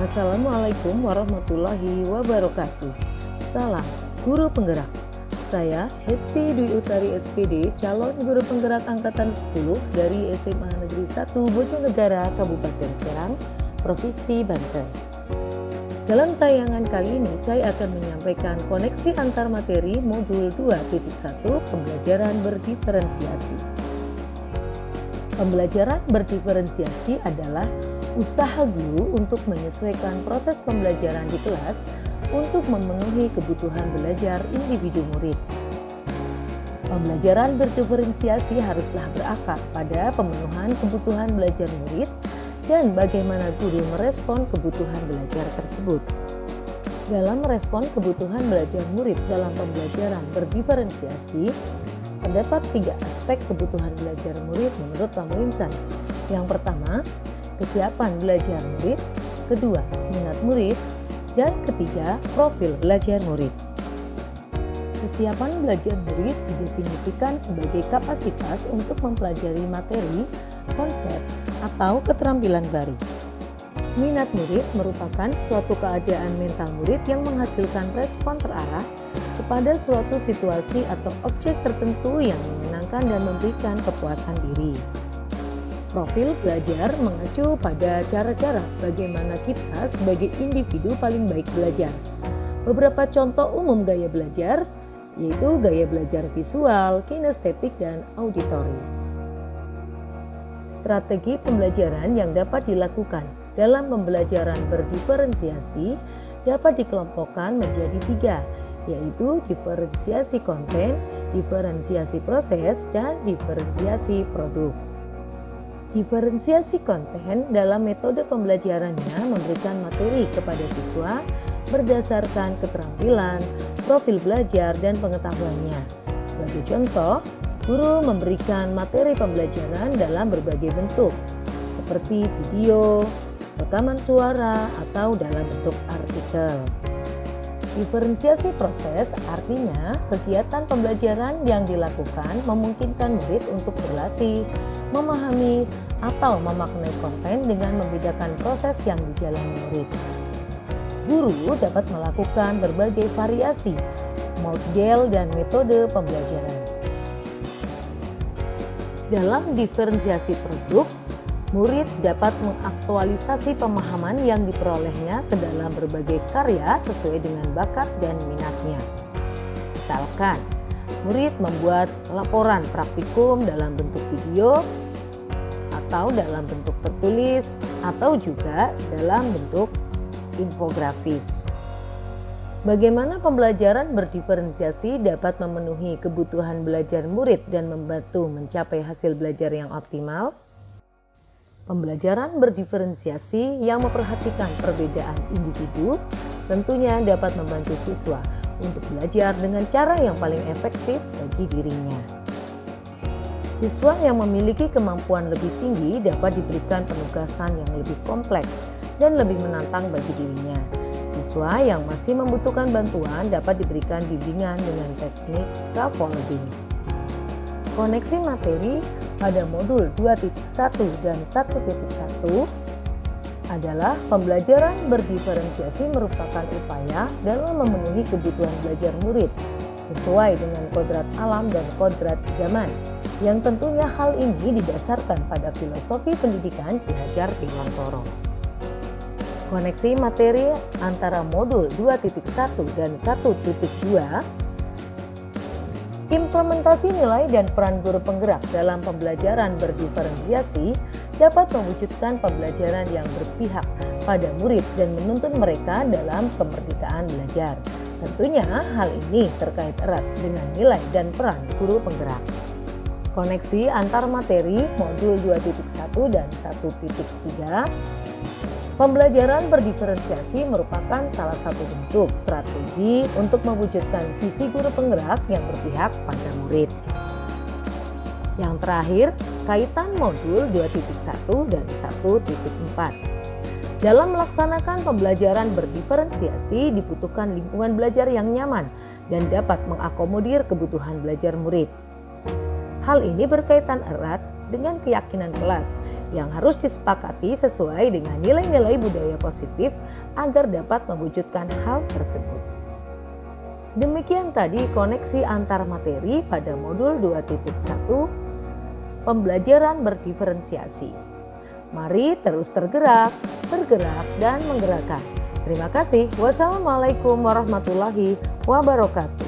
Assalamualaikum warahmatullahi wabarakatuh. Salam Guru Penggerak. Saya Hesti Dwi Utari SPD, calon Guru Penggerak Angkatan 10 dari SMA Negeri 1 Bojonegara, Kabupaten Serang, Provinsi Banten. Dalam tayangan kali ini saya akan menyampaikan koneksi antar materi modul 2.1 pembelajaran berdiferensiasi. Pembelajaran berdiferensiasi adalah usaha guru untuk menyesuaikan proses pembelajaran di kelas untuk memenuhi kebutuhan belajar individu murid. Pembelajaran berdiferensiasi haruslah berakar pada pemenuhan kebutuhan belajar murid dan bagaimana guru merespon kebutuhan belajar tersebut. Dalam merespon kebutuhan belajar murid dalam pembelajaran berdiferensiasi, terdapat 3 aspek kebutuhan belajar murid menurut Tamuinsan. Yang pertama, kesiapan belajar murid, kedua, minat murid, dan ketiga, profil belajar murid. Kesiapan belajar murid didefinisikan sebagai kapasitas untuk mempelajari materi, konsep, atau keterampilan baru. Minat murid merupakan suatu keadaan mental murid yang menghasilkan respon terarah kepada suatu situasi atau objek tertentu yang menyenangkan dan memberikan kepuasan diri. Profil belajar mengacu pada cara-cara bagaimana kita sebagai individu paling baik belajar. Beberapa contoh umum gaya belajar yaitu gaya belajar visual, kinestetik, dan auditori. Strategi pembelajaran yang dapat dilakukan dalam pembelajaran berdiferensiasi dapat dikelompokkan menjadi 3, yaitu diferensiasi konten, diferensiasi proses, dan diferensiasi produk. Diferensiasi konten dalam metode pembelajarannya memberikan materi kepada siswa berdasarkan keterampilan, profil belajar, dan pengetahuannya. Sebagai contoh, guru memberikan materi pembelajaran dalam berbagai bentuk, seperti video, rekaman suara, atau dalam bentuk artikel. Diferensiasi proses artinya kegiatan pembelajaran yang dilakukan memungkinkan murid untuk berlatih, memahami, atau memaknai konten dengan membedakan proses yang dijalani murid. Guru dapat melakukan berbagai variasi, model, dan metode pembelajaran. Dalam diferensiasi produk, murid dapat mengaktualisasi pemahaman yang diperolehnya ke dalam berbagai karya sesuai dengan bakat dan minatnya. Misalkan, murid membuat laporan praktikum dalam bentuk video, atau dalam bentuk tertulis, atau juga dalam bentuk infografis. Bagaimana pembelajaran berdiferensiasi dapat memenuhi kebutuhan belajar murid dan membantu mencapai hasil belajar yang optimal? Pembelajaran berdiferensiasi yang memperhatikan perbedaan individu tentunya dapat membantu siswa untuk belajar dengan cara yang paling efektif bagi dirinya. Siswa yang memiliki kemampuan lebih tinggi dapat diberikan penugasan yang lebih kompleks dan lebih menantang bagi dirinya. Siswa yang masih membutuhkan bantuan dapat diberikan bimbingan dengan teknik scaffolding. Koneksi materi pada modul 2.1 dan 1.1 adalah pembelajaran berdiferensiasi merupakan upaya dalam memenuhi kebutuhan belajar murid sesuai dengan kodrat alam dan kodrat zaman, yang tentunya hal ini didasarkan pada filosofi pendidikan Ki Hajar Dewantoro. Koneksi materi antara modul 2.1 dan 1.2, implementasi nilai dan peran guru penggerak dalam pembelajaran berdiferensiasi dapat mewujudkan pembelajaran yang berpihak pada murid dan menuntun mereka dalam kemerdekaan belajar. Tentunya hal ini terkait erat dengan nilai dan peran guru penggerak. Koneksi antar materi modul 2.1 dan 1.3, pembelajaran berdiferensiasi merupakan salah satu bentuk strategi untuk mewujudkan visi guru penggerak yang berpihak pada murid. Yang terakhir, kaitan modul 2.1 dan 1.4. Dalam melaksanakan pembelajaran berdiferensiasi dibutuhkan lingkungan belajar yang nyaman dan dapat mengakomodir kebutuhan belajar murid. Hal ini berkaitan erat dengan keyakinan kelas yang harus disepakati sesuai dengan nilai-nilai budaya positif agar dapat mewujudkan hal tersebut. Demikian tadi koneksi antar materi pada modul 2.1 pembelajaran berdiferensiasi. Mari terus tergerak, bergerak, dan menggerakkan. Terima kasih. Wassalamualaikum warahmatullahi wabarakatuh.